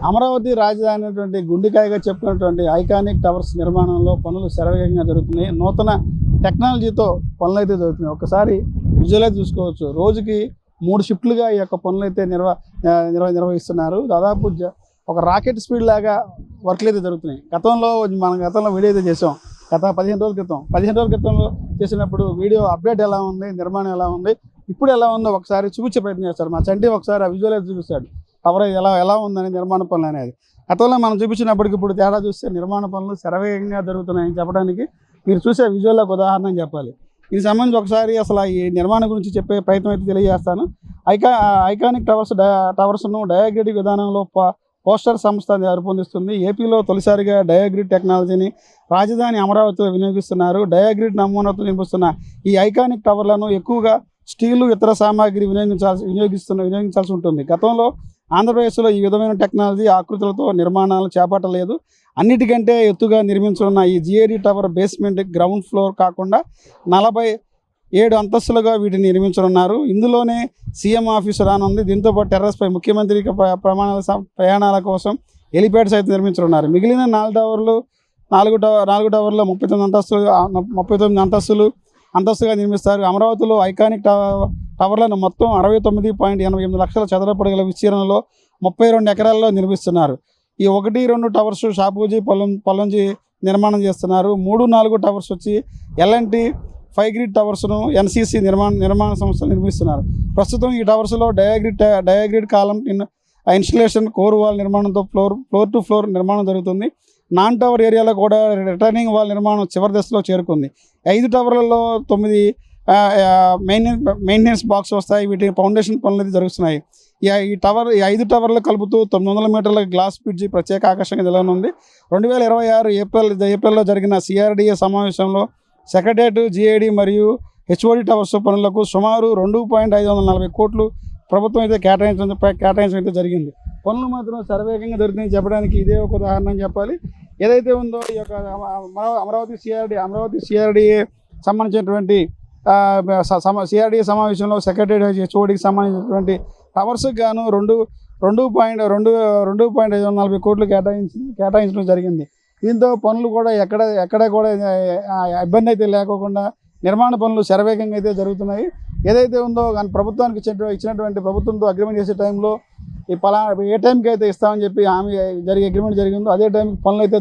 అమరావతి రాజధాని అయినటువంటి గుండెకాయగా చెప్పుకున్నటువంటి ఐకానిక్ టవర్స్ నిర్మాణంలో పనులు శరవేగంగా జరుగుతున్నాయి. నూతన టెక్నాలజీతో పనులు అయితే జరుగుతున్నాయి. ఒకసారి విజువలైజ్ చూసుకోవచ్చు. రోజుకి 3 షిఫ్ట్లుగా ఈ యొక్క పనులు అయితే నిర్వహిస్తున్నారు. దాదాపు ఒక రాకెట్ స్పీడ్ లాగా వర్క్లు అయితే జరుగుతున్నాయి. గతంలో వీడియో అయితే చేసాం. గత 15 రోజుల క్రితంలో చేసినప్పుడు వీడియో అప్డేట్ ఎలా ఉంది, నిర్మాణం ఎలా ఉంది, ఇప్పుడు ఎలా ఉందో ఒకసారి చూపించే ప్రయత్నం చేస్తారు. మా చంటి ఒకసారి ఆ విజువలైజ్ చూపిస్తాడు. టవర్ ఎలా ఉందని నిర్మాణ పనులు అనేది. గతంలో మనం చూపించినప్పటికి ఇప్పుడు తేడా చూస్తే నిర్మాణ పనులు శరవేగంగా జరుగుతున్నాయని చెప్పడానికి మీరు చూసే విజువల్లోకి ఉదాహరణ చెప్పాలి. దీనికి సంబంధించి ఒకసారి అసలు ఈ నిర్మాణం గురించి చెప్పే ప్రయత్నం అయితే తెలియజేస్తాను. ఐకానిక్ టవర్స్ను డయాగ్రిడ్ విధానంలో పోస్టర్ సంస్థ రూపొందిస్తుంది. ఏపీలో తొలిసారిగా డయాగ్రిడ్ టెక్నాలజీని రాజధాని అమరావతిలో వినియోగిస్తున్నారు. డయాగ్రిడ్ నమూనాతో నిర్మిస్తున్న ఈ ఐకానిక్ టవర్లను ఎక్కువగా స్టీలు, ఇతర సామాగ్రి వినియోగించాల్సి ఉంటుంది. గతంలో ఆంధ్రప్రదేశ్లో ఈ విధమైన టెక్నాలజీ ఆకృతులతో నిర్మాణాలు చేపట్టలేదు. అన్నిటికంటే ఎత్తుగా నిర్మించనున్న ఈ GAD tower basement, ground floor కాకుండా 47 అంతస్తులుగా వీటిని నిర్మించనున్నారు. ఇందులోనే సీఎం ఆఫీసు రానుంది. దీంతోపాటు టెర్రస్పై ముఖ్యమంత్రికి ప్రయాణాల కోసం హెలిప్యాడ్ సైతం నిర్మించనున్నారు. మిగిలిన 4 టవర్లో 39 అంతస్తుగా నిర్మిస్తారు. అమరావతిలో ఐకానిక్ టవర్లను మొత్తం 69.88 లక్షల చదరపు అడుగుల విస్తీర్ణంలో 32 ఎకరాల్లో నిర్మిస్తున్నారు. ఈ 1-2 టవర్స్ షాపూజీ, పల్లంజీ నిర్మాణం చేస్తున్నారు. 3-4 టవర్స్ వచ్చి ఎల్ఎన్టీ 5 గ్రిడ్ టవర్స్ను ఎన్సీసీ నిర్మాణ సంస్థలు నిర్మిస్తున్నారు. ప్రస్తుతం ఈ టవర్స్లో డయాగ్రిడ్ కాలం ఇన్స్టలేషన్, కోర్ వాల్ నిర్మాణంతో ఫ్లోర్ టు ఫ్లోర్ నిర్మాణం జరుగుతుంది. నాన్ టవర్ ఏరియాలో కూడా రిటర్నింగ్ వాల్ నిర్మాణం చివరి దశలో చేరుకుంది. 5 టవర్లలో 9 మెయింటెనెన్స్ బాక్స్ వస్తాయి. వీటి ఫౌండేషన్ పనులు అయితే జరుగుతున్నాయి. ఈ 5 టవర్లు కలుపుతూ 900 మీటర్ల గ్లాస్ బ్రిడ్జి ప్రత్యేక ఆకర్షణగా నిలవనుంది. 2026 ఏప్రిల్లో జరిగిన సిఆర్డీఏ సమావేశంలో సెక్రటేరియట్, జిఐడి మరియు హెచ్ఓడి టవర్స్ పనులకు సుమారు 2.540 కోట్లు ప్రభుత్వం అయితే కేటాయించడం అయితే జరిగింది. పనులు మాత్రం శరవేగంగా జరుగుతుందని చెప్పడానికి ఇదే ఒక ఉదాహరణ అని చెప్పాలి. ఏదైతే ఉందో ఈ యొక్క అమరావతి సిఆర్డీఏ సంబంధించినటువంటి సిఆర్డీఏ సమావేశంలో సెక్రటేరియట్, హెచ్ఓడికి సంబంధించినటువంటి టవర్స్కి గాను 2.540 కోట్లు కేటాయించడం జరిగింది. దీంతో పనులు కూడా ఎక్కడ కూడా ఇబ్బంది అయితే లేకోకుండా నిర్మాణ పనులు శరవేగంగా అయితే జరుగుతున్నాయి. ఏదైతే ఉందో ప్రభుత్వానికి ఇచ్చినటువంటి ప్రభుత్వంతో అగ్రిమెంట్ చేసే టైంలో ఏ టైంకి అయితే ఇస్తామని చెప్పి అగ్రిమెంట్ జరిగిందో అదే టైంకి పనులు అయితే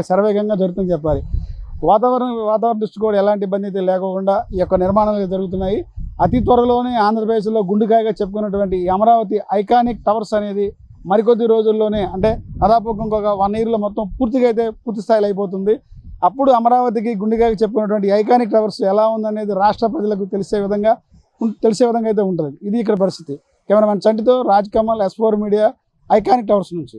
శరవేగంగా జరుగుతుందని చెప్పాలి. వాతావరణ దృష్టి కూడా ఎలాంటి ఇబ్బంది అయితే లేకుండా ఈ యొక్క నిర్మాణాలు జరుగుతున్నాయి. అతి త్వరలోనే ఆంధ్రప్రదేశ్లో గుండెకాయగా చెప్పుకున్నటువంటి ఈ అమరావతి ఐకానిక్ టవర్స్ అనేది మరికొద్ది రోజుల్లోనే, అంటే దాదాపు ఇంకొక 1 ఇయర్లో మొత్తం పూర్తి స్థాయిలో అయిపోతుంది. అప్పుడు అమరావతికి గుండెకాయగా చెప్పుకున్నటువంటి ఐకానిక్ టవర్స్ ఎలా ఉందనేది రాష్ట్ర ప్రజలకు తెలిసే విధంగా అయితే ఉంటుంది. ఇది ఇక్కడ పరిస్థితి. కెమెరామెన్ చంటితో Raj Kamal, S4 media, iconic towers నుంచి.